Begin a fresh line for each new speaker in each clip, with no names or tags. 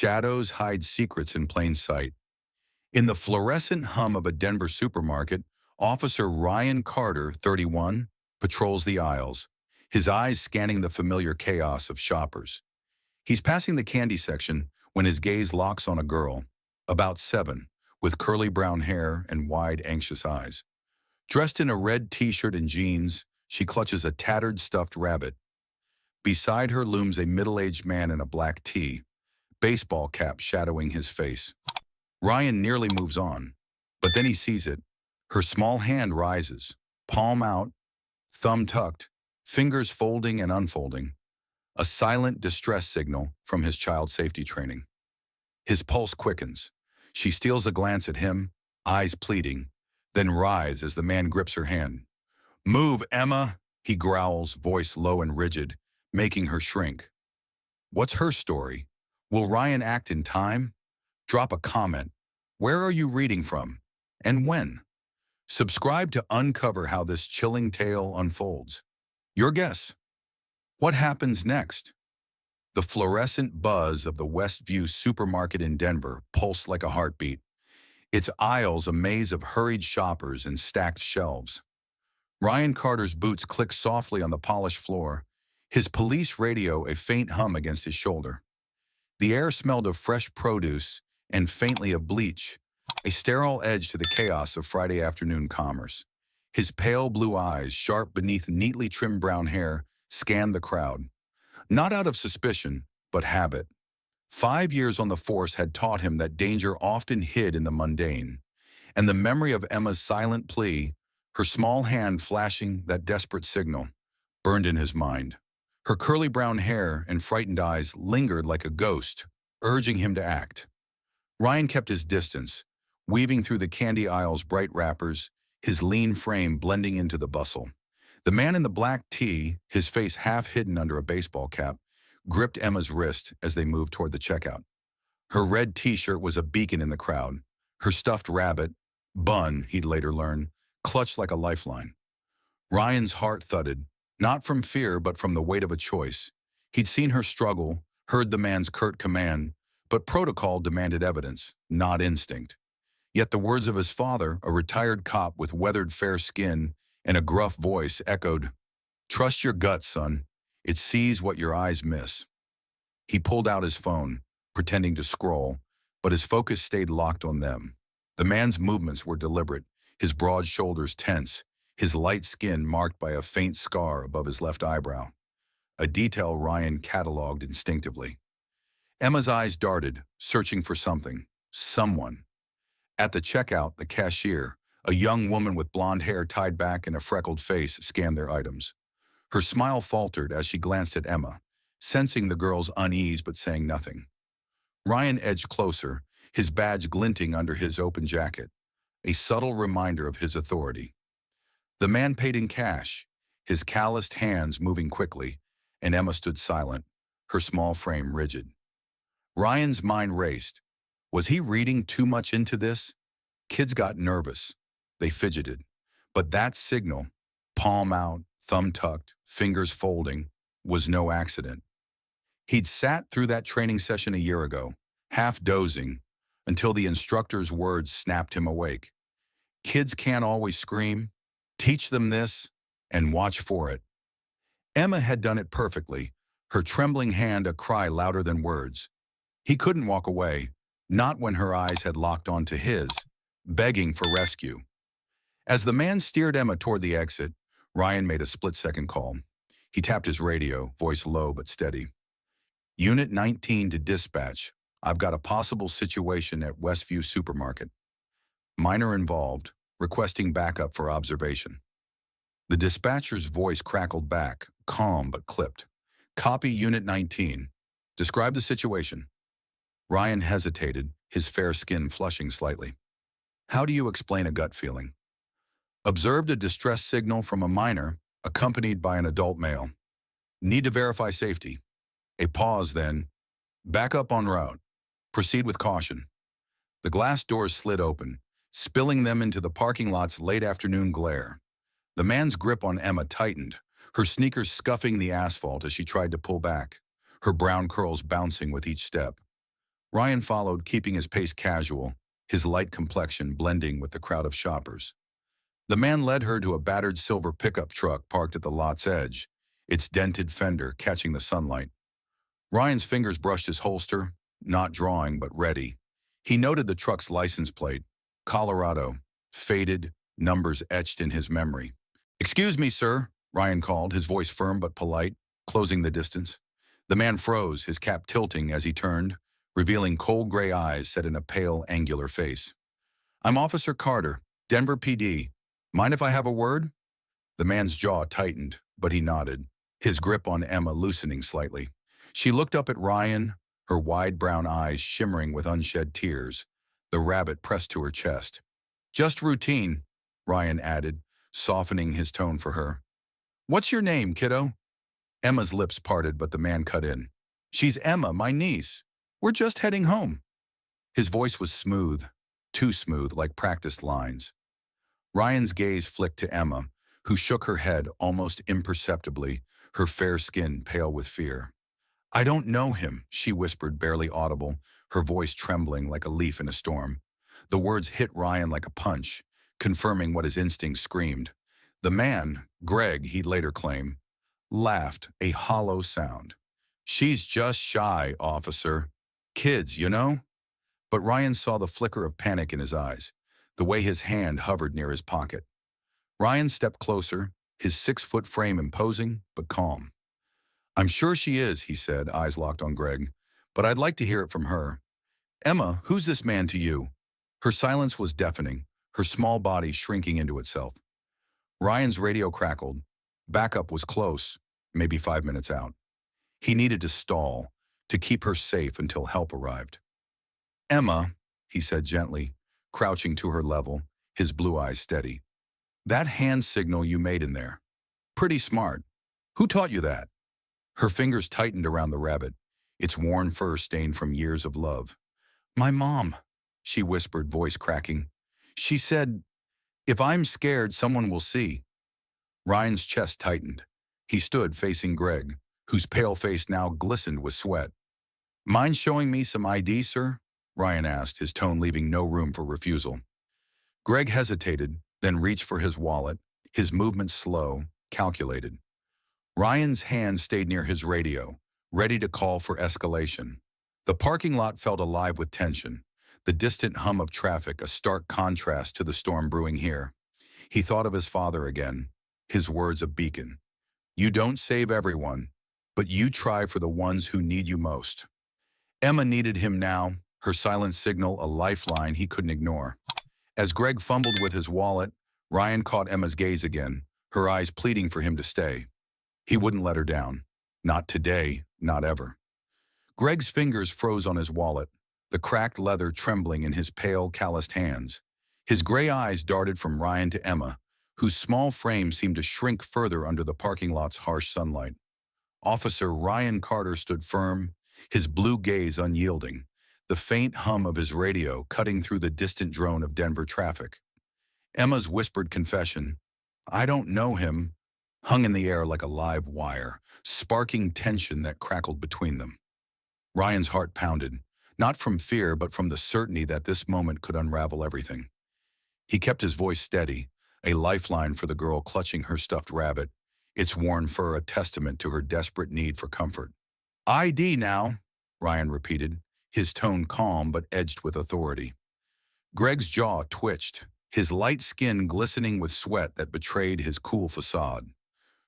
Shadows hide secrets in plain sight. In the fluorescent hum of a Denver supermarket, Officer Ryan Carter, 31, patrols the aisles, his eyes scanning the familiar chaos of shoppers. He's passing the candy section when his gaze locks on a girl, about 7, with curly brown hair and wide, anxious eyes. Dressed in a red t-shirt and jeans, she clutches a tattered stuffed rabbit. Beside her looms a middle-aged man in a black tee, baseball cap shadowing his face. Ryan nearly moves on, but then he sees it. Her small hand rises, palm out, thumb tucked, fingers folding and unfolding, a silent distress signal from his child safety training. His pulse quickens. She steals a glance at him, eyes pleading, then writhes as the man grips her hand. "Move, Emma," he growls, voice low and rigid, making her shrink. What's her story? Will Ryan act in time? Drop a comment. Where are you reading from? And when? Subscribe to uncover how this chilling tale unfolds. Your guess. What happens next? The fluorescent buzz of the Westview supermarket in Denver pulsed like a heartbeat, its aisles a maze of hurried shoppers and stacked shelves. Ryan Carter's boots clicked softly on the polished floor, his police radio a faint hum against his shoulder. The air smelled of fresh produce and faintly of bleach, a sterile edge to the chaos of Friday afternoon commerce. His pale blue eyes, sharp beneath neatly trimmed brown hair, scanned the crowd. Not out of suspicion, but habit. 5 years on the force had taught him that danger often hid in the mundane, and the memory of Emma's silent plea, her small hand flashing that desperate signal, burned in his mind. Her curly brown hair and frightened eyes lingered like a ghost, urging him to act. Ryan kept his distance, weaving through the candy aisle's bright wrappers, his lean frame blending into the bustle. The man in the black tee, his face half hidden under a baseball cap, gripped Emma's wrist as they moved toward the checkout. Her red t-shirt was a beacon in the crowd. Her stuffed rabbit, Bun, he'd later learn, clutched like a lifeline. Ryan's heart thudded, not from fear but from the weight of a choice. He'd seen her struggle, heard the man's curt command, but protocol demanded evidence, not instinct. Yet the words of his father, a retired cop with weathered fair skin and a gruff voice, echoed, "Trust your gut, son. It sees what your eyes miss." He pulled out his phone, pretending to scroll, but his focus stayed locked on them. The man's movements were deliberate, his broad shoulders tense, his light skin marked by a faint scar above his left eyebrow, a detail Ryan cataloged instinctively. Emma's eyes darted, searching for something, someone. At the checkout, the cashier, a young woman with blonde hair tied back and a freckled face, scanned their items. Her smile faltered as she glanced at Emma, sensing the girl's unease but saying nothing. Ryan edged closer, his badge glinting under his open jacket, a subtle reminder of his authority. The man paid in cash, his calloused hands moving quickly, and Emma stood silent, her small frame rigid. Ryan's mind raced. Was he reading too much into this? Kids got nervous. They fidgeted. But that signal, palm out, thumb tucked, fingers folding, was no accident. He'd sat through that training session a year ago, half dozing, until the instructor's words snapped him awake. Kids can't always scream. Teach them this, and watch for it. Emma had done it perfectly, her trembling hand a cry louder than words. He couldn't walk away, not when her eyes had locked onto his, begging for rescue. As the man steered Emma toward the exit, Ryan made a split-second call. He tapped his radio, voice low but steady. "Unit 19 to dispatch. I've got a possible situation at Westview Supermarket. Minor involved, requesting backup for observation." The dispatcher's voice crackled back, calm but clipped. "Copy Unit 19. Describe the situation." Ryan hesitated, his fair skin flushing slightly. "How do you explain a gut feeling?" "Observed a distress signal from a minor, accompanied by an adult male. Need to verify safety." A pause, then. "Back up en route. Proceed with caution." The glass doors slid open, spilling them into the parking lot's late afternoon glare. The man's grip on Emma tightened, her sneakers scuffing the asphalt as she tried to pull back, her brown curls bouncing with each step. Ryan followed, keeping his pace casual, his light complexion blending with the crowd of shoppers. The man led her to a battered silver pickup truck parked at the lot's edge, its dented fender catching the sunlight. Ryan's fingers brushed his holster, not drawing but ready. He noted the truck's license plate, Colorado, faded, numbers etched in his memory. "Excuse me, sir," Ryan called, his voice firm but polite, closing the distance. The man froze, his cap tilting as he turned, revealing cold gray eyes set in a pale, angular face. "I'm Officer Carter, Denver PD. Mind if I have a word?" The man's jaw tightened, but he nodded, his grip on Emma loosening slightly. She looked up at Ryan, her wide brown eyes shimmering with unshed tears, the rabbit pressed to her chest. "Just routine," Ryan added, softening his tone for her. "What's your name, kiddo?" Emma's lips parted, but the man cut in. "She's Emma, my niece. We're just heading home." His voice was smooth, too smooth, like practiced lines. Ryan's gaze flicked to Emma, who shook her head almost imperceptibly, her fair skin pale with fear. "I don't know him," she whispered, barely audible, her voice trembling like a leaf in a storm. The words hit Ryan like a punch, confirming what his instincts screamed. The man, Greg, he'd later claim, laughed, a hollow sound. "She's just shy, officer. Kids, you know?" But Ryan saw the flicker of panic in his eyes, the way his hand hovered near his pocket. Ryan stepped closer, his 6-foot frame imposing but calm. "I'm sure she is," he said, eyes locked on Greg, "but I'd like to hear it from her. Emma, who's this man to you?" Her silence was deafening, her small body shrinking into itself. Ryan's radio crackled. Backup was close, maybe 5 minutes out. He needed to stall, to keep her safe until help arrived. "Emma," he said gently, crouching to her level, his blue eyes steady. "That hand signal you made in there. Pretty smart. Who taught you that?" Her fingers tightened around the rabbit, its worn fur stained from years of love. "My mom," she whispered, voice cracking. "She said, if I'm scared, someone will see." Ryan's chest tightened. He stood facing Greg, whose pale face now glistened with sweat. "Mind showing me some ID, sir?" Ryan asked, his tone leaving no room for refusal. Greg hesitated, then reached for his wallet, his movements slow, calculated. Ryan's hand stayed near his radio, ready to call for escalation. The parking lot felt alive with tension, the distant hum of traffic a stark contrast to the storm brewing here. He thought of his father again, his words a beacon. "You don't save everyone, but you try for the ones who need you most." Emma needed him now, her silent signal a lifeline he couldn't ignore. As Greg fumbled with his wallet, Ryan caught Emma's gaze again, her eyes pleading for him to stay. He wouldn't let her down. Not today, not ever. Greg's fingers froze on his wallet, the cracked leather trembling in his pale, calloused hands. His gray eyes darted from Ryan to Emma, whose small frame seemed to shrink further under the parking lot's harsh sunlight. Officer Ryan Carter stood firm, his blue gaze unyielding, the faint hum of his radio cutting through the distant drone of Denver traffic. Emma's whispered confession, "I don't know him," hung in the air like a live wire, sparking tension that crackled between them. Ryan's heart pounded, not from fear but from the certainty that this moment could unravel everything. He kept his voice steady, a lifeline for the girl clutching her stuffed rabbit, its worn fur a testament to her desperate need for comfort. "ID now," Ryan repeated, his tone calm but edged with authority. Greg's jaw twitched, his light skin glistening with sweat that betrayed his cool facade.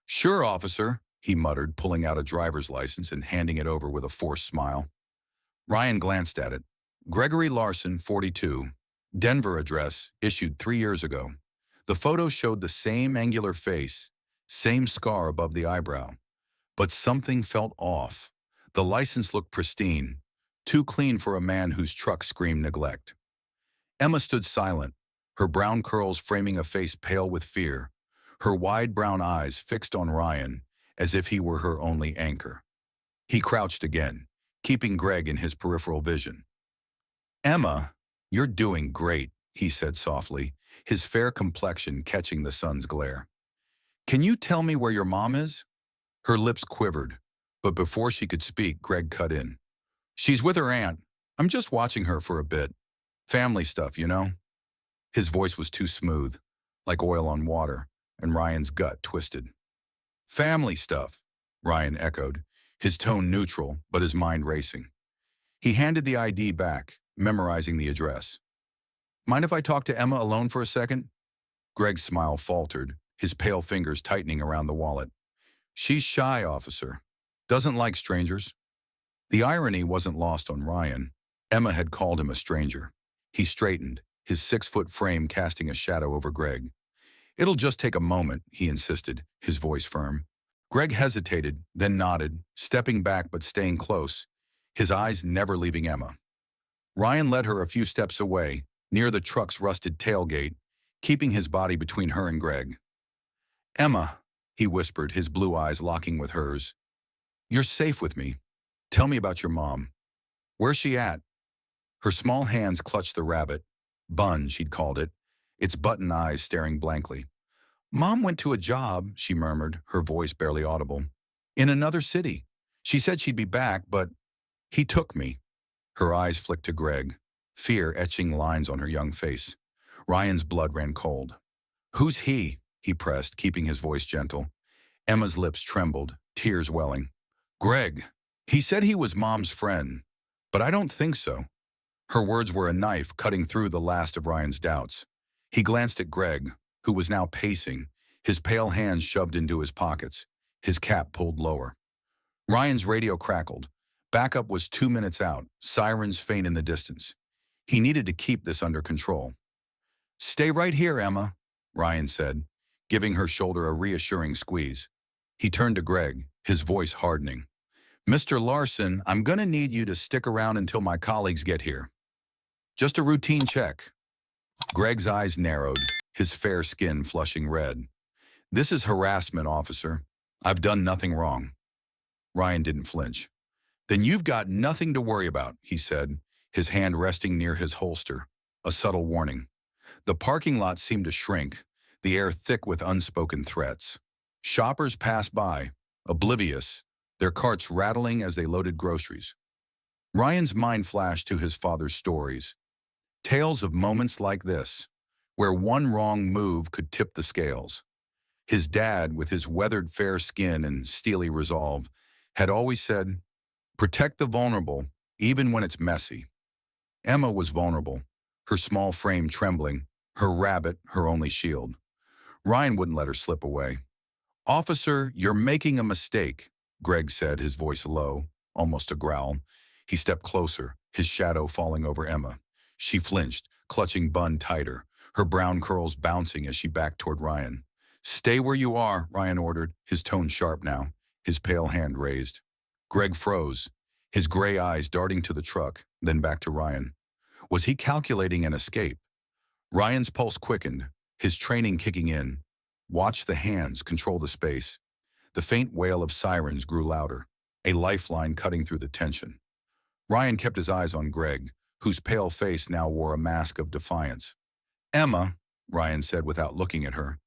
"Sure, officer," he muttered, pulling out a driver's license and handing it over with a forced smile. Ryan glanced at it. Gregory Larson, 42. Denver address, issued 3 years ago. The photo showed the same angular face, same scar above the eyebrow. But something felt off. The license looked pristine, too clean for a man whose truck screamed neglect. Emma stood silent, her brown curls framing a face pale with fear, her wide brown eyes fixed on Ryan as if he were her only anchor. He crouched again, keeping Greg in his peripheral vision. "Emma, you're doing great," he said softly, his fair complexion catching the sun's glare. "Can you tell me where your mom is?" Her lips quivered, but before she could speak, Greg cut in. "She's with her aunt. I'm just watching her for a bit. Family stuff, you know? His voice was too smooth, like oil on water, and Ryan's gut twisted. Family stuff, Ryan echoed, his tone neutral, but his mind racing. He handed the ID back, memorizing the address. Mind if I talk to Emma alone for a second? Greg's smile faltered, his pale fingers tightening around the wallet. She's shy, officer. Doesn't like strangers. The irony wasn't lost on Ryan. Emma had called him a stranger. He straightened, his 6-foot frame casting a shadow over Greg. It'll just take a moment, he insisted, his voice firm. Greg hesitated, then nodded, stepping back but staying close, his eyes never leaving Emma. Ryan led her a few steps away, near the truck's rusted tailgate, keeping his body between her and Greg. Emma, he whispered, his blue eyes locking with hers. You're safe with me. Tell me about your mom. Where's she at? Her small hands clutched the rabbit. Bun, she'd called it, its button eyes staring blankly. Mom went to a job, she murmured, her voice barely audible. In another city. She said she'd be back, but he took me. Her eyes flicked to Greg, fear etching lines on her young face. Ryan's blood ran cold. Who's he? He pressed, keeping his voice gentle. Emma's lips trembled, tears welling. Greg. He said he was Mom's friend, but I don't think so. Her words were a knife cutting through the last of Ryan's doubts. He glanced at Greg, who was now pacing, his pale hands shoved into his pockets, his cap pulled lower. Ryan's radio crackled. Backup was 2 minutes out, sirens faint in the distance. He needed to keep this under control. Stay right here, Emma, Ryan said, giving her shoulder a reassuring squeeze. He turned to Greg, his voice hardening. Mr. Larson, I'm gonna need you to stick around until my colleagues get here. Just a routine check. Greg's eyes narrowed, his fair skin flushing red. This is harassment, officer. I've done nothing wrong. Ryan didn't flinch. Then you've got nothing to worry about, he said, his hand resting near his holster, a subtle warning. The parking lot seemed to shrink, the air thick with unspoken threats. Shoppers passed by, oblivious, their carts rattling as they loaded groceries. Ryan's mind flashed to his father's stories. Tales of moments like this, where one wrong move could tip the scales. His dad, with his weathered fair skin and steely resolve, had always said, protect the vulnerable, even when it's messy. Emma was vulnerable, her small frame trembling, her rabbit her only shield. Ryan wouldn't let her slip away. Officer, you're making a mistake, Greg said, his voice low, almost a growl. He stepped closer, his shadow falling over Emma. She flinched, clutching Bun tighter, her brown curls bouncing as she backed toward Ryan. Stay where you are, Ryan ordered, his tone sharp now, his pale hand raised. Greg froze, his gray eyes darting to the truck, then back to Ryan. Was he calculating an escape? Ryan's pulse quickened, his training kicking in. Watch the hands control the space. The faint wail of sirens grew louder, a lifeline cutting through the tension. Ryan kept his eyes on Greg, whose pale face now wore a mask of defiance. Emma, Ryan said without looking at her,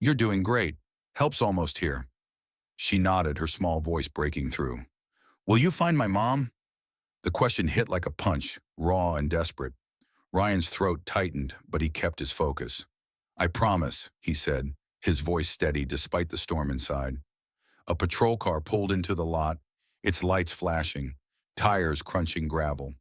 you're doing great. Help's almost here. She nodded, her small voice breaking through. Will you find my mom? The question hit like a punch, raw and desperate. Ryan's throat tightened, but he kept his focus. I promise, he said, his voice steady despite the storm inside. A patrol car pulled into the lot, its lights flashing, tires crunching gravel.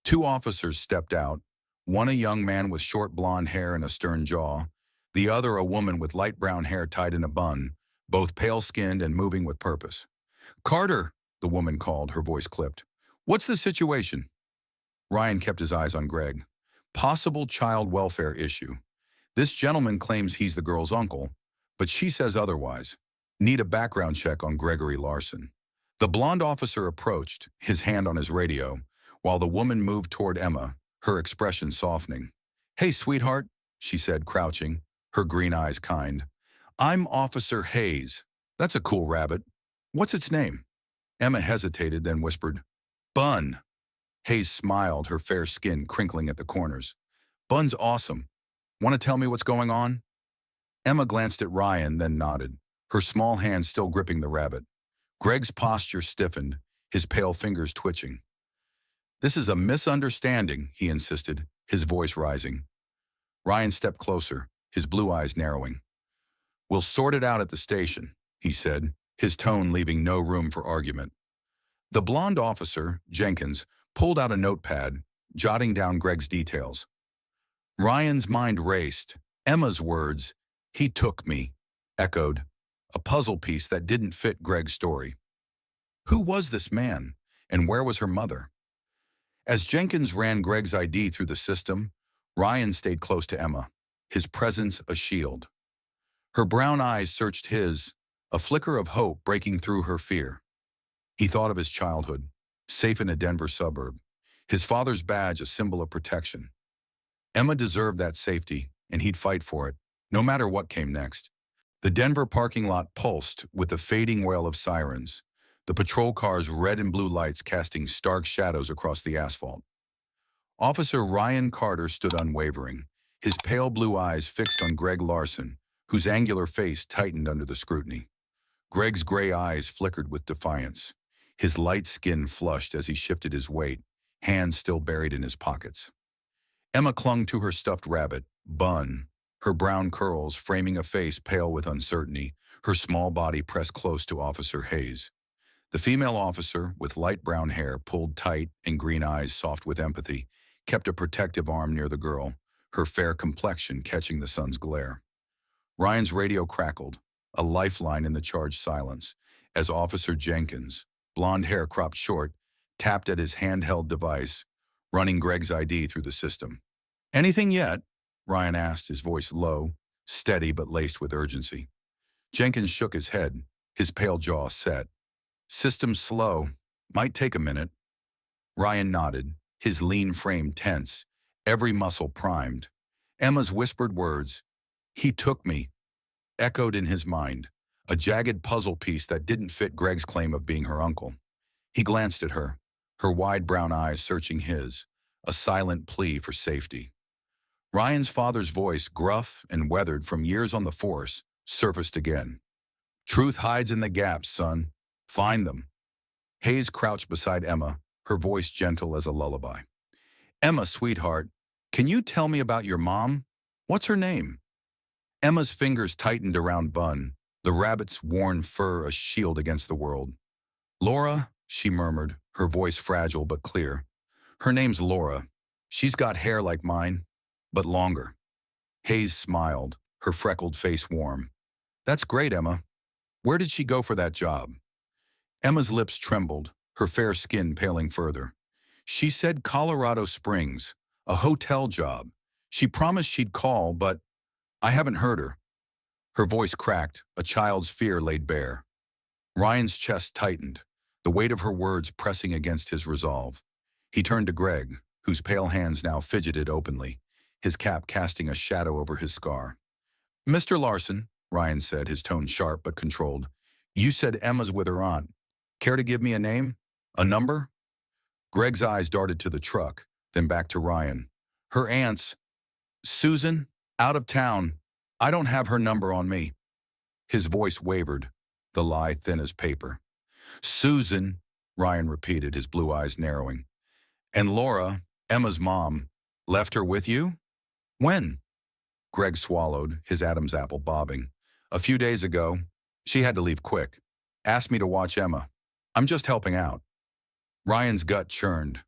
2 officers stepped out, one a young man with short blonde hair and a stern jaw, the other a woman with light brown hair tied in a bun, both pale-skinned and moving with purpose. Carter, the woman called, her voice clipped. What's the situation? Ryan kept his eyes on Greg. Possible child welfare issue. This gentleman claims he's the girl's uncle, but she says otherwise. Need a background check on Gregory Larson. The blonde officer approached, his hand on his radio, while the woman moved toward Emma, her expression softening. Hey, sweetheart, she said, crouching, her green eyes kind. I'm Officer Hayes. That's a cool rabbit. What's its name? Emma hesitated, then whispered, Bun. Hayes smiled, her fair skin crinkling at the corners. Bun's awesome. Want to tell me what's going on? Emma glanced at Ryan, then nodded, her small hand still gripping the rabbit. Greg's posture stiffened, his pale fingers twitching. This is a misunderstanding, he insisted, his voice rising. Ryan stepped closer, his blue eyes narrowing. We'll sort it out at the station, he said, his tone leaving no room for argument. The blonde officer, Jenkins, pulled out a notepad, jotting down Greg's details. Ryan's mind raced. Emma's words, "He took me," echoed, a puzzle piece that didn't fit Greg's story. Who was this man, and where was her mother? As Jenkins ran Greg's ID through the system, Ryan stayed close to Emma, his presence a shield. Her brown eyes searched his, a flicker of hope breaking through her fear. He thought of his childhood, safe in a Denver suburb, his father's badge a symbol of protection. Emma deserved that safety, and he'd fight for it, no matter what came next. The Denver parking lot pulsed with the fading wail of sirens, the patrol cars' red and blue lights casting stark shadows across the asphalt. Officer Ryan Carter stood unwavering, his pale blue eyes fixed on Greg Larson, whose angular face tightened under the scrutiny. Greg's gray eyes flickered with defiance. His light skin flushed as he shifted his weight, hands still buried in his pockets. Emma clung to her stuffed rabbit, Bun, her brown curls framing a face pale with uncertainty, her small body pressed close to Officer Hayes. The female officer, with light brown hair pulled tight and green eyes soft with empathy, kept a protective arm near the girl, her fair complexion catching the sun's glare. Ryan's radio crackled, a lifeline in the charged silence, as Officer Jenkins, blonde hair cropped short, tapped at his handheld device, running Greg's ID through the system. "Anything yet?" Ryan asked, his voice low, steady but laced with urgency. Jenkins shook his head, his pale jaw set. "System slow. Might take a minute." Ryan nodded, his lean frame tense, every muscle primed. Emma's whispered words, "He took me," echoed in his mind, a jagged puzzle piece that didn't fit Greg's claim of being her uncle. He glanced at her, her wide brown eyes searching his, a silent plea for safety. Ryan's father's voice, gruff and weathered from years on the force, surfaced again. "Truth hides in the gaps, son. Find them." Hayes crouched beside Emma, her voice gentle as a lullaby. "Emma, sweetheart, can you tell me about your mom? What's her name?" Emma's fingers tightened around Bun, the rabbit's worn fur a shield against the world. "Laura," she murmured, her voice fragile but clear. "Her name's Laura. She's got hair like mine, but longer." Hayes smiled, her freckled face warm. "That's great, Emma. Where did she go for that job?" Emma's lips trembled, her fair skin paling further. "She said Colorado Springs, a hotel job. She promised she'd call, but I haven't heard her." Her voice cracked, a child's fear laid bare. Ryan's chest tightened, the weight of her words pressing against his resolve. He turned to Greg, whose pale hands now fidgeted openly, his cap casting a shadow over his scar. "Mr. Larson," Ryan said, his tone sharp but controlled, "you said Emma's with her aunt. Care to give me a name? A number?" Greg's eyes darted to the truck, then back to Ryan. "Her aunt's Susan, out of town. I don't have her number on me." His voice wavered, the lie thin as paper. "Susan," Ryan repeated, his blue eyes narrowing. "And Laura, Emma's mom, left her with you? When?" Greg swallowed, his Adam's apple bobbing. "A few days ago. She had to leave quick. Asked me to watch Emma. I'm just helping out." Ryan's gut churned.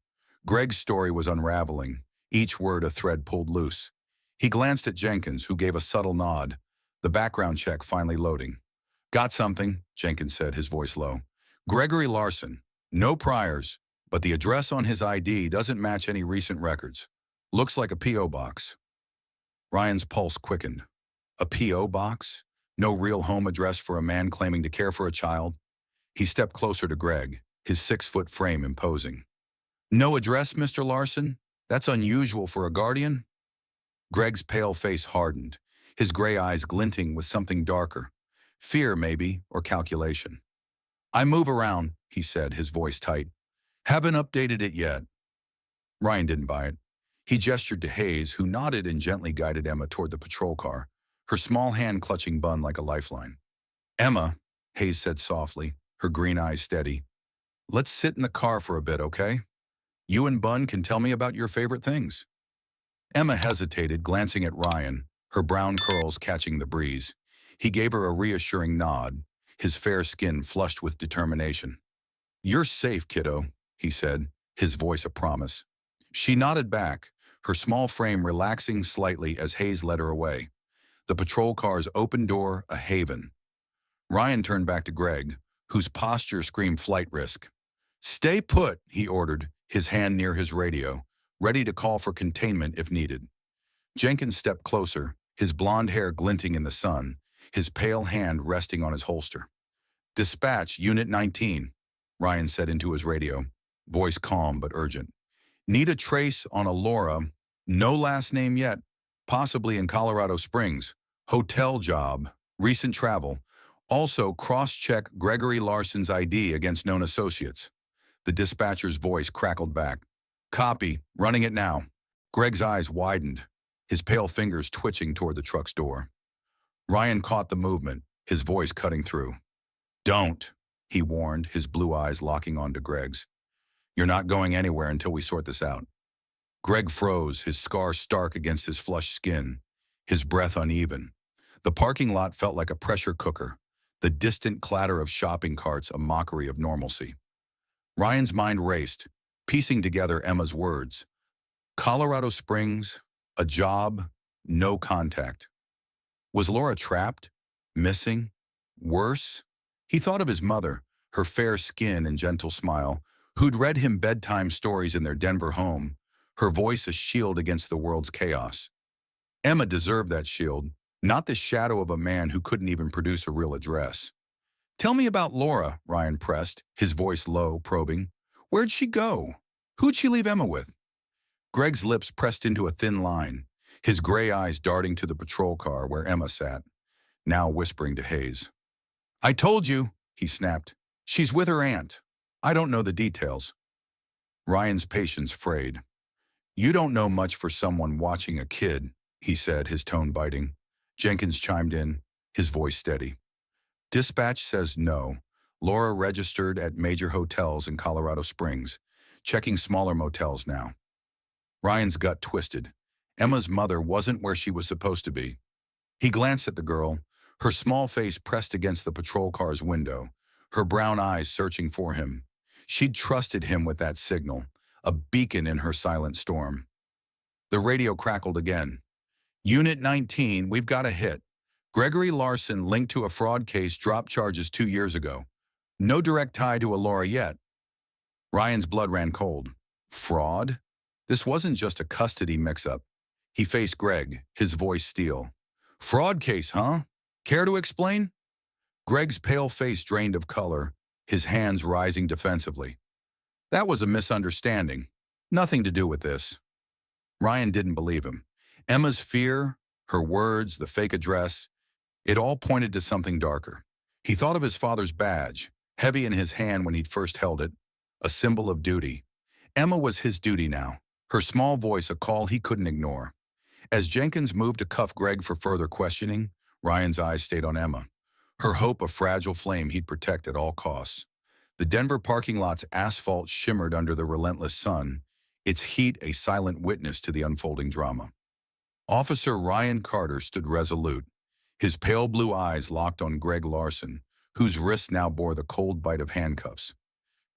Greg's story was unraveling, each word a thread pulled loose. He glanced at Jenkins, who gave a subtle nod, the background check finally loading. "Got something," Jenkins said, his voice low. "Gregory Larson. No priors, but the address on his ID doesn't match any recent records. Looks like a P.O. box." Ryan's pulse quickened. A P.O. box? No real home address for a man claiming to care for a child? He stepped closer to Greg, his 6-foot frame imposing. "No address, Mr. Larson? That's unusual for a guardian?" Greg's pale face hardened, his gray eyes glinting with something darker. Fear, maybe, or calculation. "I move around," he said, his voice tight. "Haven't updated it yet." Ryan didn't buy it. He gestured to Hayes, who nodded and gently guided Emma toward the patrol car, her small hand clutching Bun like a lifeline. "Emma," Hayes said softly, her green eyes steady, "let's sit in the car for a bit, okay? You and Bun can tell me about your favorite things. Emma hesitated, glancing at Ryan, her brown curls catching the breeze. He gave her a reassuring nod, his fair skin flushed with determination. You're safe, kiddo, he said, his voice a promise. She nodded back, her small frame relaxing slightly as Hayes led her away. The patrol car's open door a haven. Ryan turned back to Greg, whose posture screamed flight risk. Stay put, he ordered, his hand near his radio, ready to call for containment if needed. Jenkins stepped closer, his blonde hair glinting in the sun, his pale hand resting on his holster. Dispatch, Unit 19, Ryan said into his radio, voice calm but urgent. Need a trace on a Laura, no last name yet, possibly in Colorado Springs. Hotel job, recent travel. Also, cross-check Gregory Larson's ID against known associates. The dispatcher's voice crackled back. Copy, running it now. Greg's eyes widened, his pale fingers twitching toward the truck's door. Ryan caught the movement, his voice cutting through. Don't, he warned, his blue eyes locking onto Greg's. You're not going anywhere until we sort this out. Greg froze, his scar stark against his flushed skin, his breath uneven. The parking lot felt like a pressure cooker, the distant clatter of shopping carts a mockery of normalcy. Ryan's mind raced, piecing together Emma's words. Colorado Springs, a job, no contact. Was Laura trapped? Missing? Worse? He thought of his mother, her fair skin and gentle smile, who'd read him bedtime stories in their Denver home, her voice a shield against the world's chaos. Emma deserved that shield, not the shadow of a man who couldn't even produce a real address. Tell me about Laura, Ryan pressed, his voice low, probing. Where'd she go? Who'd she leave Emma with? Greg's lips pressed into a thin line, his gray eyes darting to the patrol car where Emma sat, now whispering to Hayes. I told you, he snapped. She's with her aunt. I don't know the details. Ryan's patience frayed. You don't know much for someone watching a kid, he said, his tone biting. Jenkins chimed in, his voice steady. Dispatch says no. Laura registered at major hotels in Colorado Springs, checking smaller motels now. Ryan's gut twisted. Emma's mother wasn't where she was supposed to be. He glanced at the girl, her small face pressed against the patrol car's window, her brown eyes searching for him. She'd trusted him with that signal, a beacon in her silent storm. The radio crackled again. Unit 19, we've got a hit. Gregory Larson linked to a fraud case dropped charges 2 years ago. No direct tie to a Laura yet. Ryan's blood ran cold. Fraud? This wasn't just a custody mix-up. He faced Greg, his voice steel. Fraud case, huh? Care to explain? Greg's pale face drained of color, his hands rising defensively. That was a misunderstanding. Nothing to do with this. Ryan didn't believe him. Emma's fear, her words, the fake address, it all pointed to something darker. He thought of his father's badge, heavy in his hand when he'd first held it, a symbol of duty. Emma was his duty now, her small voice a call he couldn't ignore. As Jenkins moved to cuff Greg for further questioning, Ryan's eyes stayed on Emma, her hope a fragile flame he'd protect at all costs. The Denver parking lot's asphalt shimmered under the relentless sun, its heat a silent witness to the unfolding drama. Officer Ryan Carter stood resolute, his pale blue eyes locked on Greg Larson, whose wrists now bore the cold bite of handcuffs.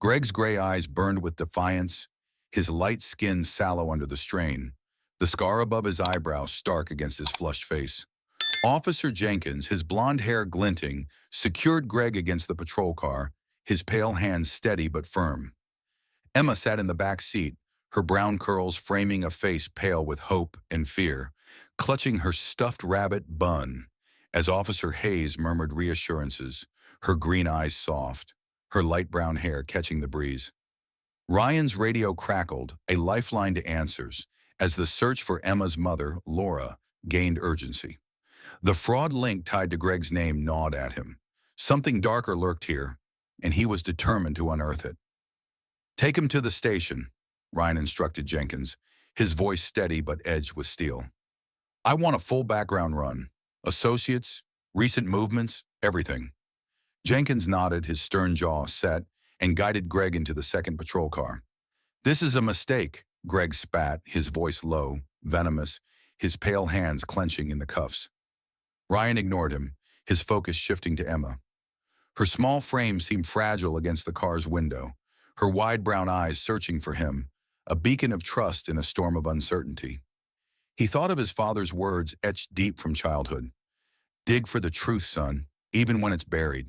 Greg's gray eyes burned with defiance, his light skin sallow under the strain, the scar above his eyebrow stark against his flushed face. Officer Jenkins, his blonde hair glinting, secured Greg against the patrol car, his pale hands steady but firm. Emma sat in the back seat, her brown curls framing a face pale with hope and fear, clutching her stuffed rabbit Bun, as Officer Hayes murmured reassurances, her green eyes soft, her light brown hair catching the breeze. Ryan's radio crackled, a lifeline to answers, as the search for Emma's mother, Laura, gained urgency. The fraud link tied to Greg's name gnawed at him. Something darker lurked here, and he was determined to unearth it. Take him to the station, Ryan instructed Jenkins, his voice steady but edged with steel. I want a full background run. Associates, recent movements, everything. Jenkins nodded, his stern jaw set, and guided Greg into the second patrol car. This is a mistake, Greg spat, his voice low, venomous, his pale hands clenching in the cuffs. Ryan ignored him, his focus shifting to Emma. Her small frame seemed fragile against the car's window, her wide brown eyes searching for him, a beacon of trust in a storm of uncertainty. He thought of his father's words etched deep from childhood. Dig for the truth, son, even when it's buried.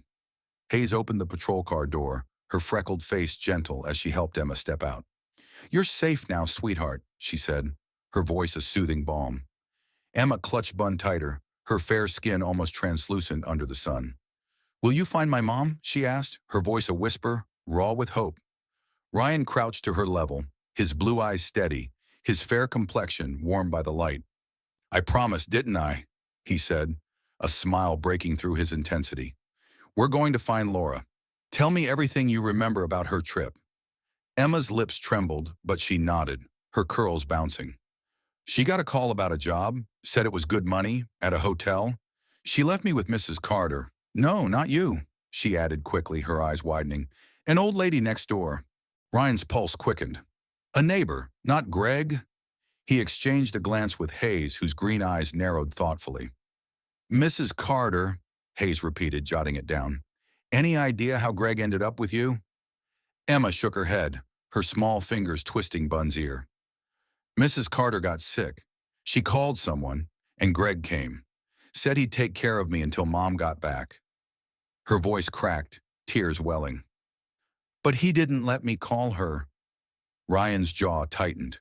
Hayes opened the patrol car door, her freckled face gentle as she helped Emma step out. You're safe now, sweetheart, she said, her voice a soothing balm. Emma clutched Bun tighter, her fair skin almost translucent under the sun. Will you find my mom? She asked, her voice a whisper, raw with hope. Ryan crouched to her level, his blue eyes steady, his fair complexion warmed by the light. I promised, didn't I? He said, a smile breaking through his intensity. We're going to find Laura. Tell me everything you remember about her trip. Emma's lips trembled, but she nodded, her curls bouncing. She got a call about a job, said it was good money, at a hotel. She left me with Mrs. Carter. No, not you, she added quickly, her eyes widening. An old lady next door. Ryan's pulse quickened. A neighbor, not Greg? He exchanged a glance with Hayes, whose green eyes narrowed thoughtfully. Mrs. Carter, Hayes repeated, jotting it down. Any idea how Greg ended up with you? Emma shook her head, her small fingers twisting Bun's ear. Mrs. Carter got sick. She called someone, and Greg came. Said he'd take care of me until Mom got back. Her voice cracked, tears welling. But he didn't let me call her. Ryan's jaw tightened.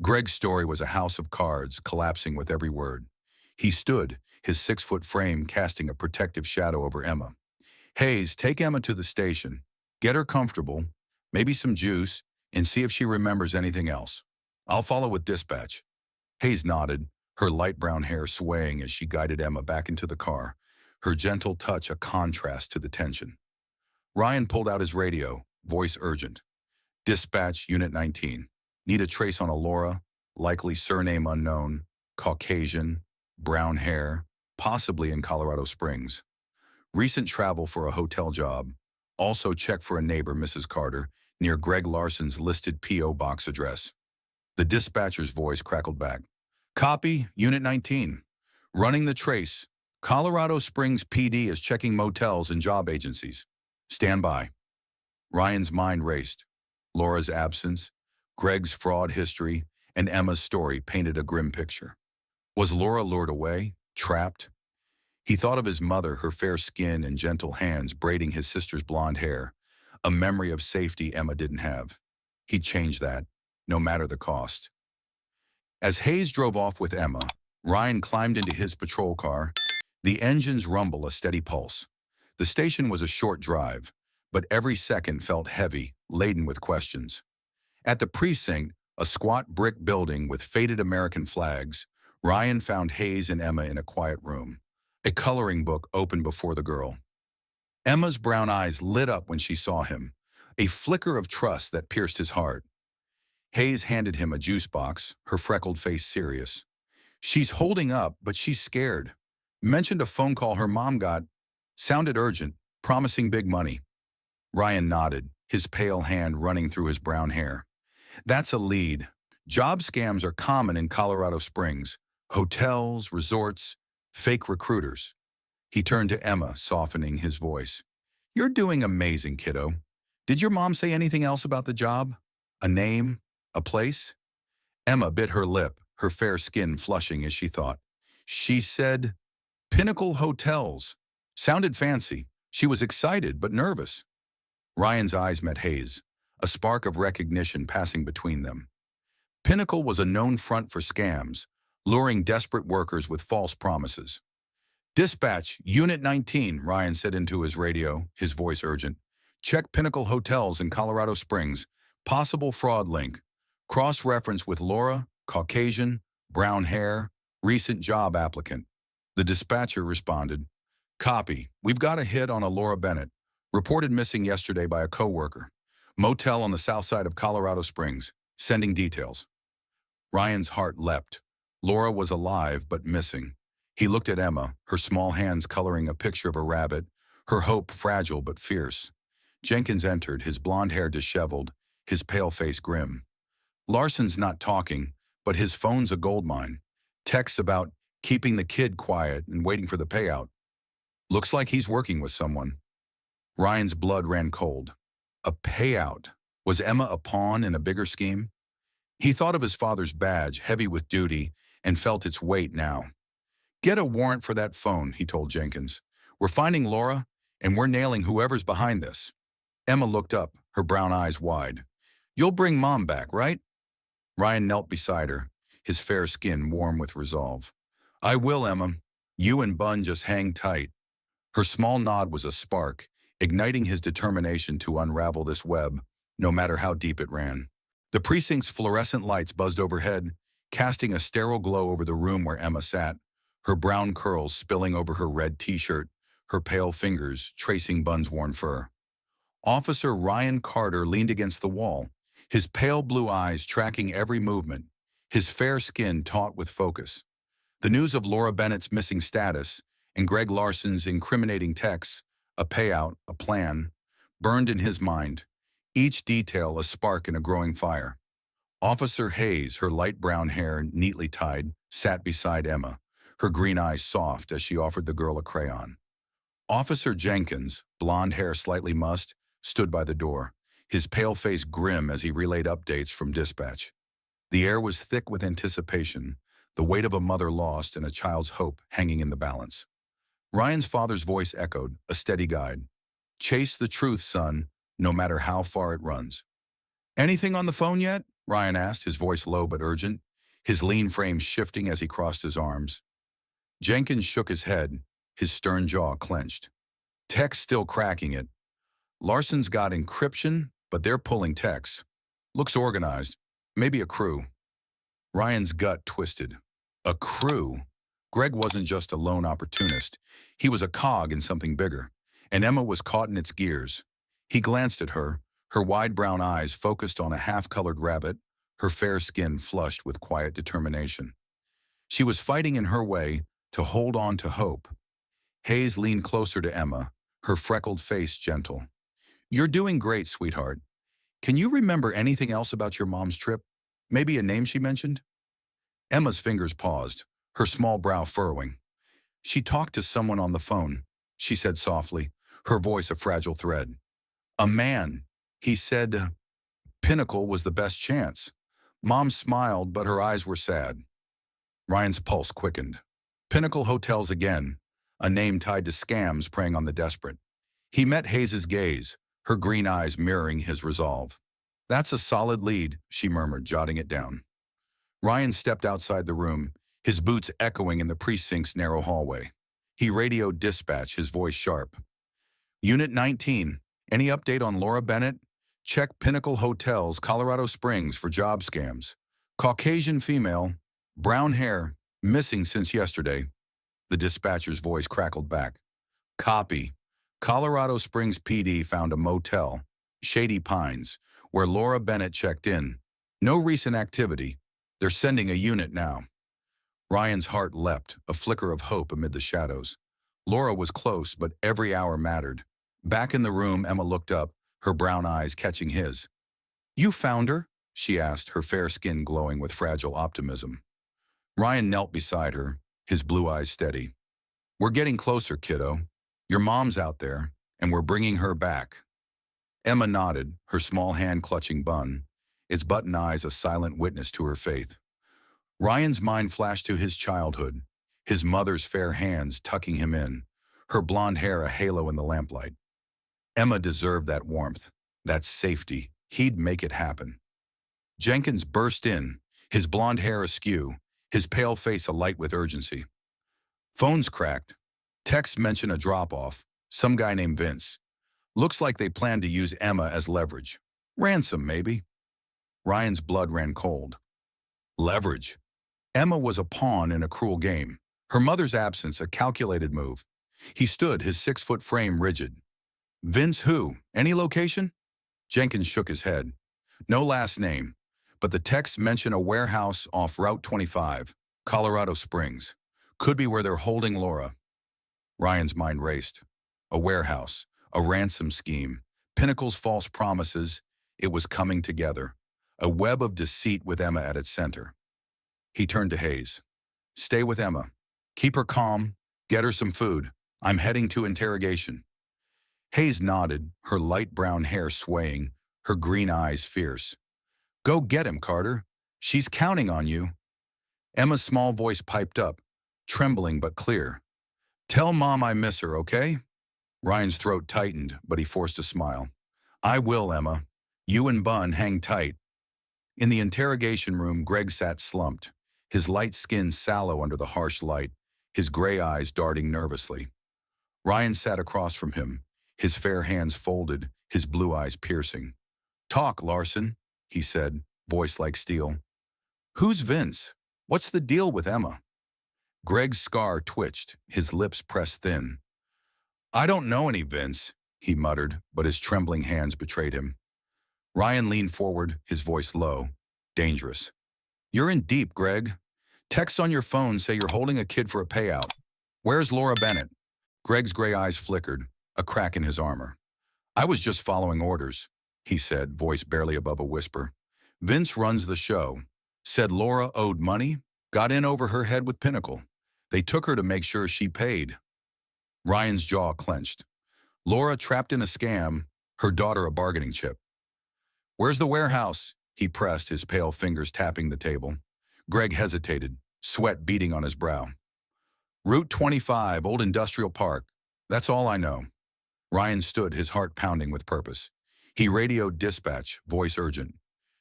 Greg's story was a house of cards, collapsing with every word. He stood, his 6-foot frame casting a protective shadow over Emma. Hayes, take Emma to the station. Get her comfortable, maybe some juice, and see if she remembers anything else. I'll follow with dispatch. Hayes nodded, her light brown hair swaying as she guided Emma back into the car, her gentle touch a contrast to the tension. Ryan pulled out his radio, voice urgent. Dispatch, Unit 19. Need a trace on a Laura, likely surname unknown, Caucasian, brown hair, possibly in Colorado Springs. Recent travel for a hotel job. Also check for a neighbor, Mrs. Carter, near Greg Larson's listed P.O. box address. The dispatcher's voice crackled back. Copy, Unit 19. Running the trace. Colorado Springs PD is checking motels and job agencies. Stand by. Ryan's mind raced. Laura's absence, Greg's fraud history, and Emma's story painted a grim picture. Was Laura lured away, trapped? He thought of his mother, her fair skin and gentle hands braiding his sister's blonde hair, a memory of safety Emma didn't have. He'd change that, no matter the cost. As Hayes drove off with Emma, Ryan climbed into his patrol car, the engine's rumble a steady pulse. The station was a short drive, but every second felt heavy, laden with questions. At the precinct, a squat brick building with faded American flags, Ryan found Hayes and Emma in a quiet room. A coloring book opened before the girl. Emma's brown eyes lit up when she saw him, a flicker of trust that pierced his heart. Hayes handed him a juice box, her freckled face serious. She's holding up, but she's scared. Mentioned a phone call her mom got. Sounded urgent, promising big money. Ryan nodded, his pale hand running through his brown hair. That's a lead. Job scams are common in Colorado Springs. Hotels, resorts, fake recruiters. He turned to Emma, softening his voice. You're doing amazing, kiddo. Did your mom say anything else about the job? A name? A place? Emma bit her lip, her fair skin flushing as she thought. She said, Pinnacle Hotels. Sounded fancy. She was excited but nervous. Ryan's eyes met Hayes, a spark of recognition passing between them. Pinnacle was a known front for scams, luring desperate workers with false promises. Dispatch, Unit 19, Ryan said into his radio, his voice urgent. Check Pinnacle Hotels in Colorado Springs. Possible fraud link. Cross-reference with Laura, Caucasian, brown hair, recent job applicant. The dispatcher responded. Copy. We've got a hit on a Laura Bennett. Reported missing yesterday by a coworker. Motel on the south side of Colorado Springs. Sending details. Ryan's heart leapt. Laura was alive but missing. He looked at Emma, her small hands coloring a picture of a rabbit, her hope fragile but fierce. Jenkins entered, his blonde hair disheveled, his pale face grim. Larson's not talking, but his phone's a goldmine. Texts about keeping the kid quiet and waiting for the payout. Looks like he's working with someone. Ryan's blood ran cold. A payout. Was Emma a pawn in a bigger scheme? He thought of his father's badge, heavy with duty, and felt its weight now. Get a warrant for that phone, he told Jenkins. We're finding Laura, and we're nailing whoever's behind this. Emma looked up, her brown eyes wide. You'll bring Mom back, right? Ryan knelt beside her, his fair skin warm with resolve. I will, Emma. You and Bun just hang tight. Her small nod was a spark, igniting his determination to unravel this web, no matter how deep it ran. The precinct's fluorescent lights buzzed overhead, casting a sterile glow over the room where Emma sat, her brown curls spilling over her red t-shirt, her pale fingers tracing Bun's worn fur. Officer Ryan Carter leaned against the wall, his pale blue eyes tracking every movement, his fair skin taut with focus. The news of Laura Bennett's missing status and Greg Larson's incriminating texts, a payout, a plan, burned in his mind, each detail a spark in a growing fire. Officer Hayes, her light brown hair neatly tied, sat beside Emma, her green eyes soft as she offered the girl a crayon. Officer Jenkins, blonde hair slightly mussed, stood by the door, his pale face grim as he relayed updates from dispatch. The air was thick with anticipation, the weight of a mother lost and a child's hope hanging in the balance. Ryan's father's voice echoed, a steady guide. Chase the truth, son, no matter how far it runs. Anything on the phone yet? Ryan asked, his voice low but urgent, his lean frame shifting as he crossed his arms. Jenkins shook his head, his stern jaw clenched. Tech's still cracking it. Larson's got encryption, but they're pulling texts. Looks organized. Maybe a crew. Ryan's gut twisted. A crew? Greg wasn't just a lone opportunist. He was a cog in something bigger, and Emma was caught in its gears. He glanced at her, her wide brown eyes focused on a half-colored rabbit, her fair skin flushed with quiet determination. She was fighting in her way to hold on to hope. Hayes leaned closer to Emma, her freckled face gentle. You're doing great, sweetheart. Can you remember anything else about your mom's trip? Maybe a name she mentioned? Emma's fingers paused, her small brow furrowing. She talked to someone on the phone, she said softly, her voice a fragile thread. A man. He said Pinnacle was the best chance. Mom smiled, but her eyes were sad. Ryan's pulse quickened. Pinnacle Hotels again, a name tied to scams preying on the desperate. He met Hayes's gaze, her green eyes mirroring his resolve. That's a solid lead, she murmured, jotting it down. Ryan stepped outside the room, his boots echoing in the precinct's narrow hallway. He radioed dispatch, his voice sharp. Unit 19, any update on Laura Bennett? Check Pinnacle Hotels, Colorado Springs for job scams. Caucasian female, brown hair, missing since yesterday. The dispatcher's voice crackled back. Copy. Colorado Springs PD found a motel, Shady Pines, where Laura Bennett checked in. No recent activity. They're sending a unit now. Ryan's heart leapt, a flicker of hope amid the shadows. Laura was close, but every hour mattered. Back in the room, Emma looked up, her brown eyes catching his. You found her? She asked, her fair skin glowing with fragile optimism. Ryan knelt beside her, his blue eyes steady. We're getting closer, kiddo. Your mom's out there, and we're bringing her back. Emma nodded, her small hand clutching Bun, its button eyes a silent witness to her faith. Ryan's mind flashed to his childhood, his mother's fair hands tucking him in, her blonde hair a halo in the lamplight. Emma deserved that warmth, that safety. He'd make it happen. Jenkins burst in, his blonde hair askew, his pale face alight with urgency. Phone's cracked. Texts mention a drop-off, some guy named Vince. Looks like they plan to use Emma as leverage. Ransom, maybe. Ryan's blood ran cold. Leverage. Emma was a pawn in a cruel game, her mother's absence a calculated move. He stood, his 6-foot frame rigid. Vince who? Any location? Jenkins shook his head. No last name, but the texts mention a warehouse off Route 25, Colorado Springs. Could be where they're holding Laura. Ryan's mind raced. A warehouse, a ransom scheme, Pinnacle's false promises. It was coming together. a web of deceit with Emma at its center. He turned to Hayes. Stay with Emma. Keep her calm. Get her some food. I'm heading to interrogation. Hayes nodded, her light brown hair swaying, her green eyes fierce. Go get him, Carter. She's counting on you. Emma's small voice piped up, trembling but clear. Tell Mom I miss her, okay? Ryan's throat tightened, but he forced a smile. I will, Emma. You and Bun hang tight. In the interrogation room, Greg sat slumped, his light skin sallow under the harsh light, his gray eyes darting nervously. Ryan sat across from him, his fair hands folded, his blue eyes piercing. Talk, Larson, he said, voice like steel. Who's Vince? What's the deal with Emma? Greg's scar twitched, his lips pressed thin. I don't know any Vince, he muttered, but his trembling hands betrayed him. Ryan leaned forward, his voice low, dangerous. You're in deep, Greg. Texts on your phone say you're holding a kid for a payout. Where's Laura Bennett? Greg's gray eyes flickered, a crack in his armor. I was just following orders, he said, voice barely above a whisper. Vince runs the show. Said Laura owed money, got in over her head with Pinnacle. They took her to make sure she paid. Ryan's jaw clenched. Laura trapped in a scam, her daughter a bargaining chip. Where's the warehouse? He pressed, his pale fingers tapping the table. Greg hesitated, sweat beading on his brow. Route 25, Old Industrial Park. That's all I know. Ryan stood, his heart pounding with purpose. He radioed dispatch, voice urgent.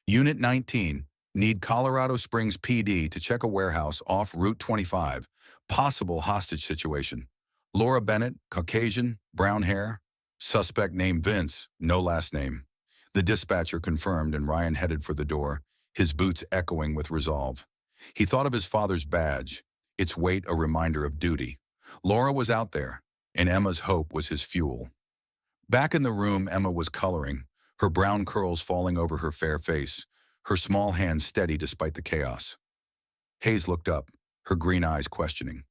Unit 19, need Colorado Springs PD to check a warehouse off Route 25. Possible hostage situation. Laura Bennett, Caucasian, brown hair. Suspect named Vince, no last name. The dispatcher confirmed and Ryan headed for the door, his boots echoing with resolve. He thought of his father's badge, its weight a reminder of duty. Laura was out there, and Emma's hope was his fuel. Back in the room, Emma was coloring, her brown curls falling over her fair face, her small hands steady despite the chaos. Hayes looked up, her green eyes questioning.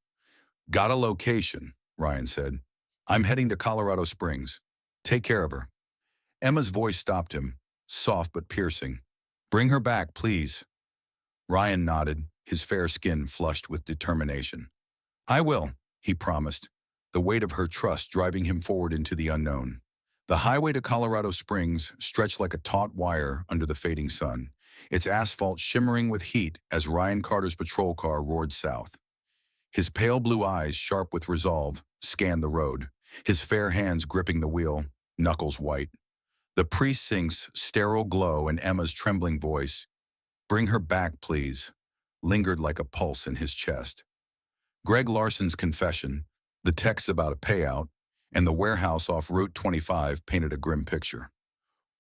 Got a location, Ryan said. I'm heading to Colorado Springs. Take care of her. Emma's voice stopped him, soft but piercing. Bring her back, please. Ryan nodded, his fair skin flushed with determination. I will, he promised, the weight of her trust driving him forward into the unknown. The highway to Colorado Springs stretched like a taut wire under the fading sun, its asphalt shimmering with heat as Ryan Carter's patrol car roared south. His pale blue eyes, sharp with resolve, scanned the road, his fair hands gripping the wheel, knuckles white. The precinct's sterile glow and Emma's trembling voice, bring her back, please, lingered like a pulse in his chest. Greg Larson's confession, the text about a payout, and the warehouse off Route 25 painted a grim picture.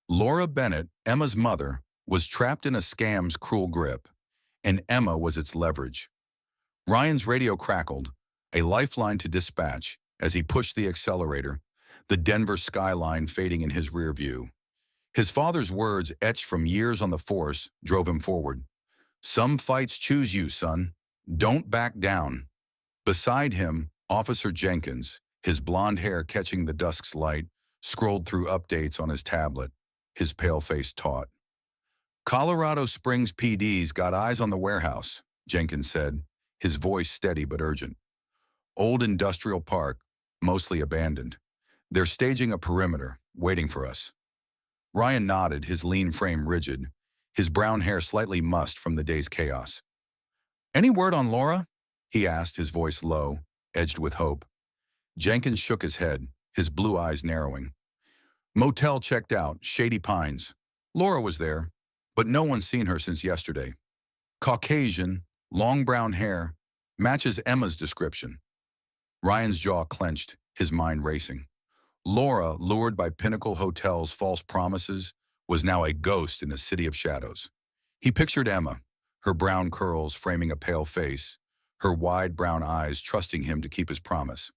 Laura Bennett, Emma's mother, was trapped in a scam's cruel grip, and Emma was its leverage. Ryan's radio crackled, a lifeline to dispatch, as he pushed the accelerator, the Denver skyline fading in his rear view. His father's words, etched from years on the force, drove him forward. Some fights choose you, son. Don't back down. Beside him, Officer Jenkins, his blonde hair catching the dusk's light, scrolled through updates on his tablet, his pale face taut. Colorado Springs PD's got eyes on the warehouse, Jenkins said, his voice steady but urgent. Old Industrial Park, mostly abandoned. They're staging a perimeter, waiting for us. Ryan nodded, his lean frame rigid, his brown hair slightly mussed from the day's chaos. Any word on Laura? He asked, his voice low, edged with hope. Jenkins shook his head, his blue eyes narrowing. Motel checked out, Shady Pines. Laura was there, but no one's seen her since yesterday. Caucasian, long brown hair, matches Emma's description. Ryan's jaw clenched, his mind racing. Laura, lured by Pinnacle Hotel's false promises, was now a ghost in a city of shadows. He pictured Emma, her brown curls framing a pale face, her wide brown eyes trusting him to keep his promise.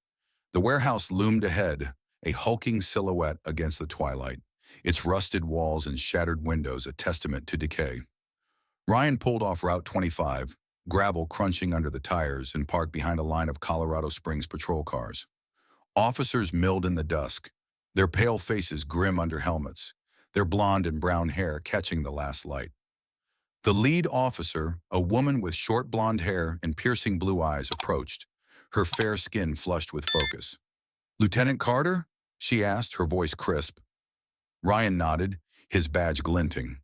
The warehouse loomed ahead, a hulking silhouette against the twilight, its rusted walls and shattered windows a testament to decay. Ryan pulled off Route 25, gravel crunching under the tires, and parked behind a line of Colorado Springs patrol cars. Officers milled in the dusk, their pale faces grim under helmets, their blonde and brown hair catching the last light. The lead officer, a woman with short blonde hair and piercing blue eyes, approached, her fair skin flushed with focus. "Lieutenant Carter?" she asked, her voice crisp. Ryan nodded, his badge glinting.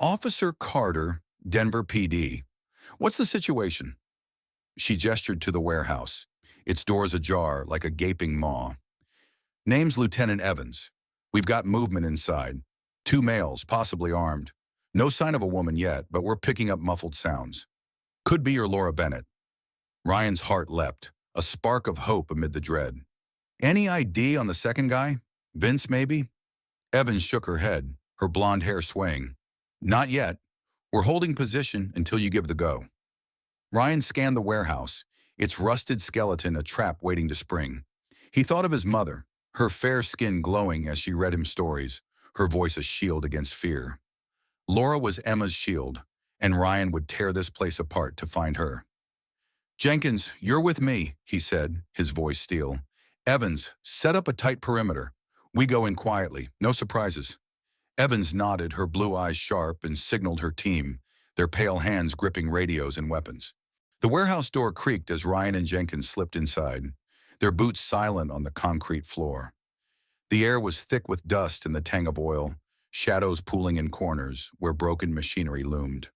"Officer Carter, Denver PD. What's the situation?" She gestured to the warehouse, its doors ajar like a gaping maw. "Name's Lieutenant Evans. We've got movement inside. 2 males, possibly armed. No sign of a woman yet, but we're picking up muffled sounds. Could be your Laura Bennett." Ryan's heart leapt, a spark of hope amid the dread. "Any ID on the second guy? Vince, maybe?" Evans shook her head, her blonde hair swaying. "Not yet. We're holding position until you give the go." Ryan scanned the warehouse, its rusted skeleton a trap waiting to spring. He thought of his mother, her fair skin glowing as she read him stories, her voice a shield against fear. Laura was Emma's shield, and Ryan would tear this place apart to find her. "Jenkins, you're with me," he said, his voice steel. "Evans, set up a tight perimeter. We go in quietly, no surprises." Evans nodded, her blue eyes sharp, and signaled her team, their pale hands gripping radios and weapons. The warehouse door creaked as Ryan and Jenkins slipped inside, their boots silent on the concrete floor. The air was thick with dust and the tang of oil, shadows pooling in corners where broken machinery loomed.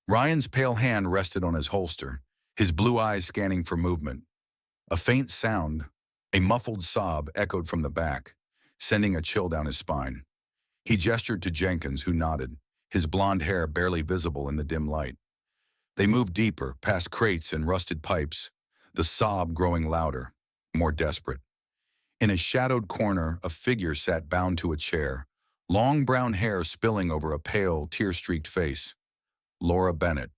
Ryan's pale hand rested on his holster, his blue eyes scanning for movement. A faint sound, a muffled sob, echoed from the back, sending a chill down his spine. He gestured to Jenkins, who nodded, his blonde hair barely visible in the dim light. They moved deeper, past crates and rusted pipes, the sob growing louder, more desperate. In a shadowed corner, a figure sat bound to a chair, long brown hair spilling over a pale, tear-streaked face. Laura Bennett.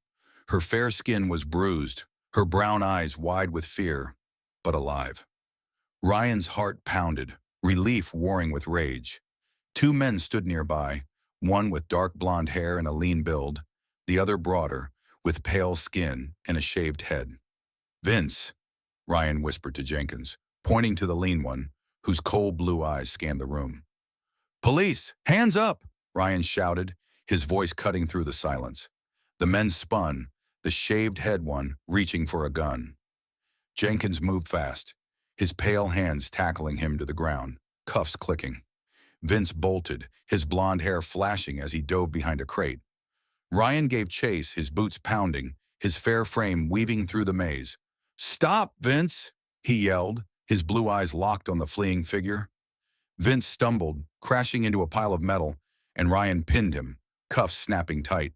Her fair skin was bruised, her brown eyes wide with fear, but alive. Ryan's heart pounded, relief warring with rage. 2 men stood nearby, one with dark blonde hair and a lean build, the other broader, with pale skin and a shaved head. "Vince," Ryan whispered to Jenkins, pointing to the lean one, whose cold blue eyes scanned the room. "Police! Hands up!" Ryan shouted, his voice cutting through the silence. The men spun, the shaved head one reaching for a gun. Jenkins moved fast, his pale hands tackling him to the ground, cuffs clicking. Vince bolted, his blonde hair flashing as he dove behind a crate. Ryan gave chase, his boots pounding, his fair frame weaving through the maze. "Stop, Vince!" he yelled, his blue eyes locked on the fleeing figure. Vince stumbled, crashing into a pile of metal, and Ryan pinned him, cuffs snapping tight.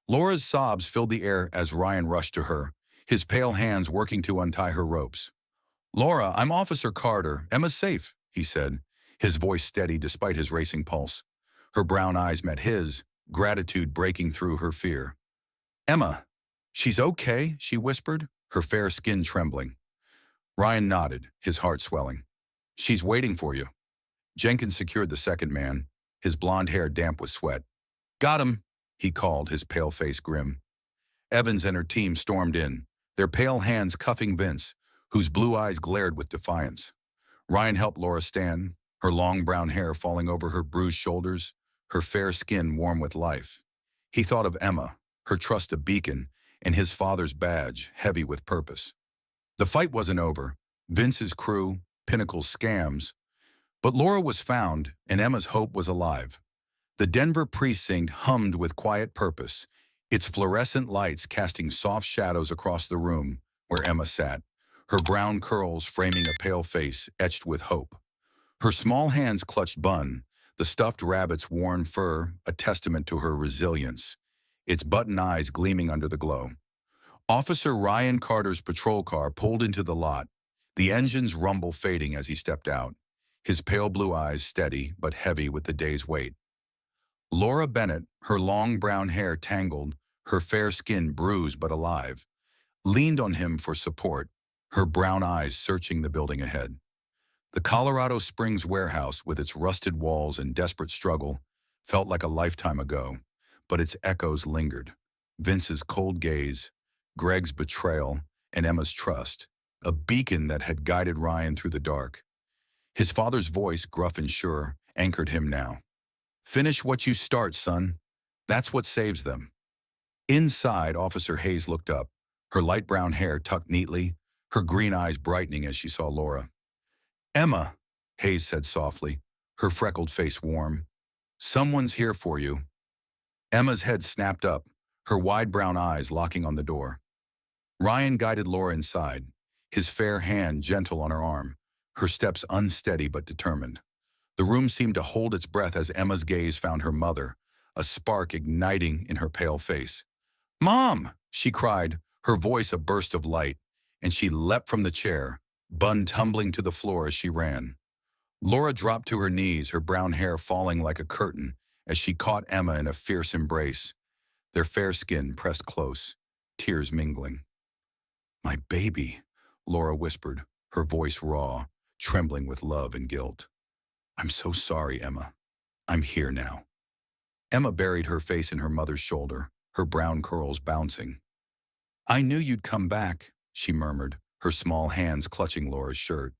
Laura's sobs filled the air as Ryan rushed to her, his pale hands working to untie her ropes. "Laura, I'm Officer Carter. Emma's safe," he said, his voice steady despite his racing pulse. Her brown eyes met his, gratitude breaking through her fear. "Emma, she's okay," she whispered, her fair skin trembling. Ryan nodded, his heart swelling. "She's waiting for you." Jenkins secured the second man, his blonde hair damp with sweat. "Got him," he called, his pale face grim. Evans and her team stormed in, their pale hands cuffing Vince, whose blue eyes glared with defiance. Ryan helped Laura stand, her long brown hair falling over her bruised shoulders, her fair skin warm with life. He thought of Emma, her trust a beacon, and his father's badge, heavy with purpose. The fight wasn't over. Vince's crew, Pinnacle's scams. But Laura was found, and Emma's hope was alive. The Denver precinct hummed with quiet purpose, its fluorescent lights casting soft shadows across the room where Emma sat, her brown curls framing a pale face etched with hope. Her small hands clutched Bun, the stuffed rabbit's worn fur, a testament to her resilience, its button eyes gleaming under the glow. Officer Ryan Carter's patrol car pulled into the lot, the engine's rumble fading as he stepped out, his pale blue eyes steady but heavy with the day's weight. Laura Bennett, her long brown hair tangled, her fair skin bruised but alive, leaned on him for support, her brown eyes searching the building ahead. The Colorado Springs warehouse, with its rusted walls and desperate struggle, felt like a lifetime ago, but its echoes lingered. Vince's cold gaze, Greg's betrayal, and Emma's trust, a beacon that had guided Ryan through the dark. His father's voice, gruff and sure, anchored him now. "Finish what you start, son. That's what saves them." Inside, Officer Hayes looked up, her light brown hair tucked neatly, her green eyes brightening as she saw Laura. "Emma," Hayes said softly, her freckled face warm. "Someone's here for you." Emma's head snapped up, her wide brown eyes locking on the door. Ryan guided Laura inside, his fair hand gentle on her arm, her steps unsteady but determined. The room seemed to hold its breath as Emma's gaze found her mother, a spark igniting in her pale face. "Mom!" she cried, her voice a burst of light, and she leapt from the chair, Bun tumbling to the floor as she ran. Laura dropped to her knees, her brown hair falling like a curtain as she caught Emma in a fierce embrace, their fair skin pressed close, tears mingling. "My baby," Laura whispered, her voice raw, trembling with love and guilt. "I'm so sorry, Emma. I'm here now." Emma buried her face in her mother's shoulder, her brown curls bouncing. "I knew you'd come back," she murmured, her small hands clutching Laura's shirt.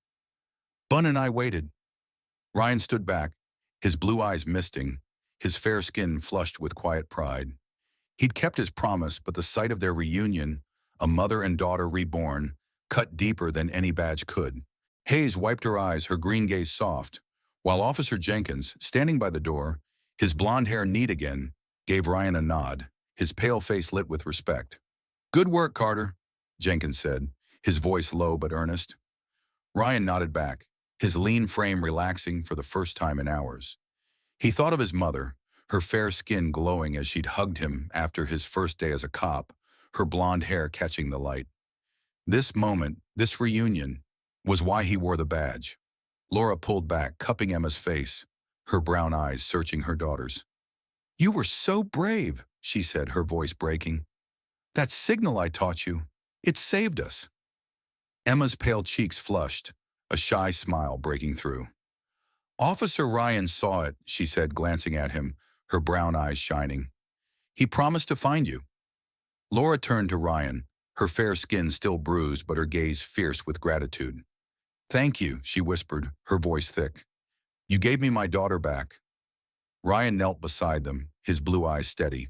"Bun and I waited." Ryan stood back, his blue eyes misting, his fair skin flushed with quiet pride. He'd kept his promise, but the sight of their reunion, a mother and daughter reborn, cut deeper than any badge could. Hayes wiped her eyes, her green gaze soft, while Officer Jenkins, standing by the door, his blonde hair neat again, gave Ryan a nod, his pale face lit with respect. "Good work, Carter," Jenkins said, his voice low but earnest. Ryan nodded back, his lean frame relaxing for the first time in hours. He thought of his mother, her fair skin glowing as she'd hugged him after his first day as a cop, her blonde hair catching the light. This moment, this reunion, was why he wore the badge. Laura pulled back, cupping Emma's face, her brown eyes searching her daughter's. "You were so brave," she said, her voice breaking. "That signal I taught you, it saved us." Emma's pale cheeks flushed, a shy smile breaking through. "Officer Ryan saw it," she said, glancing at him, her brown eyes shining. "He promised to find you." Laura turned to Ryan, her fair skin still bruised but her gaze fierce with gratitude. "Thank you," she whispered, her voice thick. "You gave me my daughter back." Ryan knelt beside them, his blue eyes steady.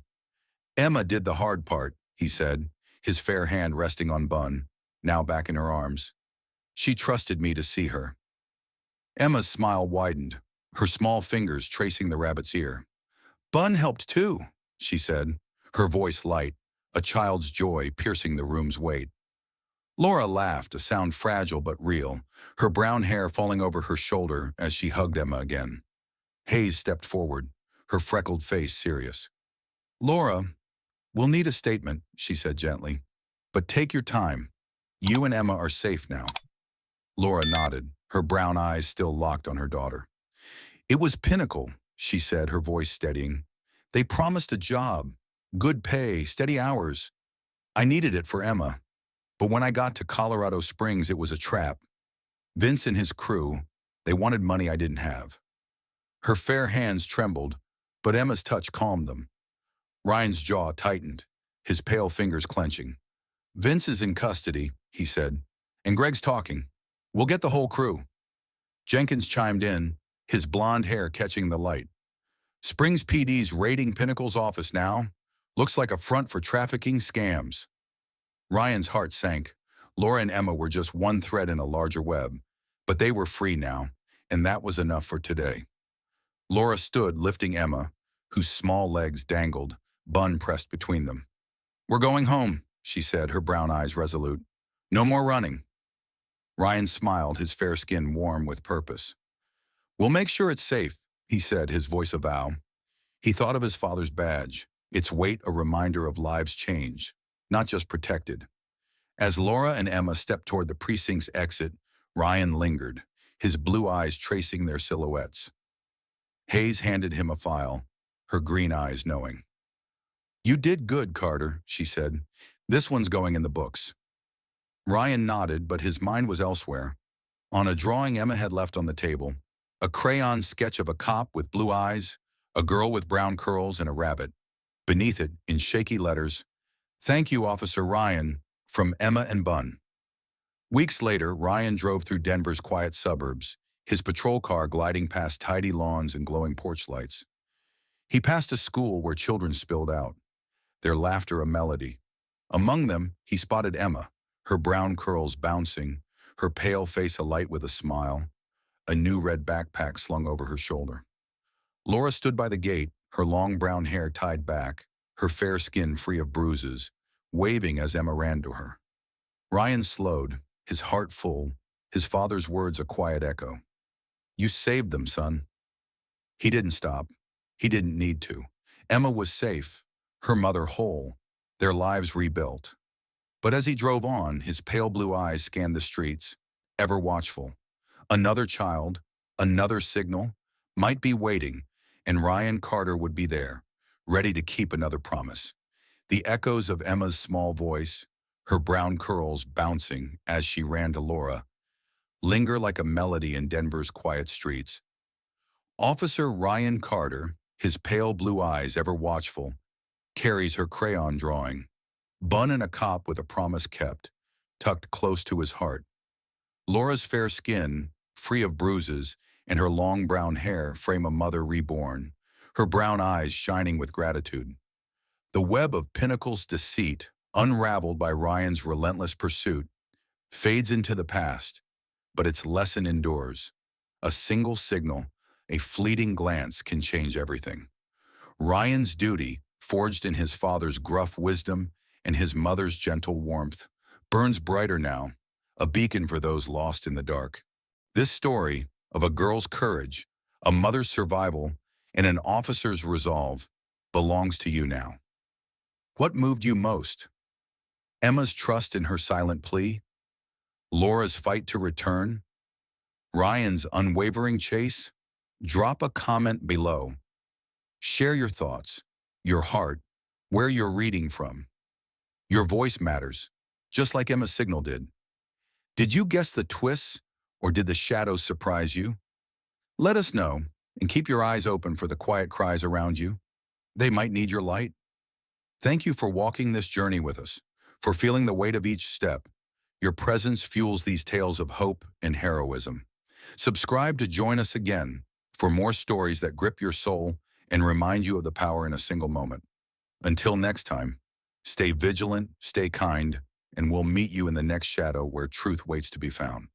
"Emma did the hard part," he said, his fair hand resting on Bun, now back in her arms. "She trusted me to see her." Emma's smile widened, her small fingers tracing the rabbit's ear. "Bun helped too," she said, her voice light, a child's joy piercing the room's weight. Laura laughed, a sound fragile but real, her brown hair falling over her shoulder as she hugged Emma again. Hayes stepped forward, her freckled face serious. "Laura, we'll need a statement," she said gently. "But take your time. You and Emma are safe now." Laura nodded, her brown eyes still locked on her daughter. "It was pinnacle," she said, her voice steadying. "They promised a job, good pay, steady hours. I needed it for Emma. But when I got to Colorado Springs, it was a trap. Vince and his crew, they wanted money I didn't have." Her fair hands trembled, but Emma's touch calmed them. Ryan's jaw tightened, his pale fingers clenching. "Vince is in custody," he said, "and Greg's talking. We'll get the whole crew." Jenkins chimed in, his blonde hair catching the light. "Springs PD's raiding Pinnacle's office now. Looks like a front for trafficking scams." Ryan's heart sank. Laura and Emma were just one thread in a larger web, but they were free now, and that was enough for today. Laura stood, lifting Emma, whose small legs dangled, Bun pressed between them. "We're going home," she said, her brown eyes resolute. "No more running." Ryan smiled, his fair skin warm with purpose. "We'll make sure it's safe," he said, his voice a vow. He thought of his father's badge, its weight a reminder of lives changed, not just protected. As Laura and Emma stepped toward the precinct's exit, Ryan lingered, his blue eyes tracing their silhouettes. Hayes handed him a file, her green eyes knowing. "You did good, Carter," she said. "This one's going in the books." Ryan nodded, but his mind was elsewhere. On a drawing Emma had left on the table, a crayon sketch of a cop with blue eyes, a girl with brown curls, and a rabbit. Beneath it, in shaky letters, "Thank you, Officer Ryan, from Emma and Bun." Weeks later, Ryan drove through Denver's quiet suburbs, his patrol car gliding past tidy lawns and glowing porch lights. He passed a school where children spilled out. their laughter a melody. Among them, he spotted Emma, her brown curls bouncing, her pale face alight with a smile, a new red backpack slung over her shoulder. Laura stood by the gate, her long brown hair tied back, her fair skin free of bruises, waving as Emma ran to her. Ryan slowed, his heart full, his father's words a quiet echo. "You saved them, son." He didn't stop. He didn't need to. Emma was safe, her mother whole, their lives rebuilt. But as he drove on, his pale blue eyes scanned the streets, ever watchful. Another child, another signal, might be waiting, and Ryan Carter would be there, ready to keep another promise. The echoes of Emma's small voice, her brown curls bouncing as she ran to Laura, linger like a melody in Denver's quiet streets. Officer Ryan Carter, his pale blue eyes ever watchful, carries her crayon drawing, bun and a cop with a promise kept, tucked close to his heart. Laura's fair skin, free of bruises, and her long brown hair frame a mother reborn, her brown eyes shining with gratitude. The web of Pinnacle's deceit, unraveled by Ryan's relentless pursuit, fades into the past, but its lesson endures. A single signal, a fleeting glance can change everything. Ryan's duty, forged in his father's gruff wisdom and his mother's gentle warmth, burns brighter now, a beacon for those lost in the dark. This story of a girl's courage, a mother's survival, and an officer's resolve belongs to you now. What moved you most? Emma's trust in her silent plea? Laura's fight to return? Ryan's unwavering chase? Drop a comment below. Share your thoughts, your heart, where you're reading from. Your voice matters, just like Emma's signal did. Did you guess the twists, or did the shadows surprise you? Let us know, and keep your eyes open for the quiet cries around you. They might need your light. Thank you for walking this journey with us, for feeling the weight of each step. Your presence fuels these tales of hope and heroism. Subscribe to join us again for more stories that grip your soul and remind you of the power in a single moment. Until next time, stay vigilant, stay kind, and we'll meet you in the next shadow where truth waits to be found.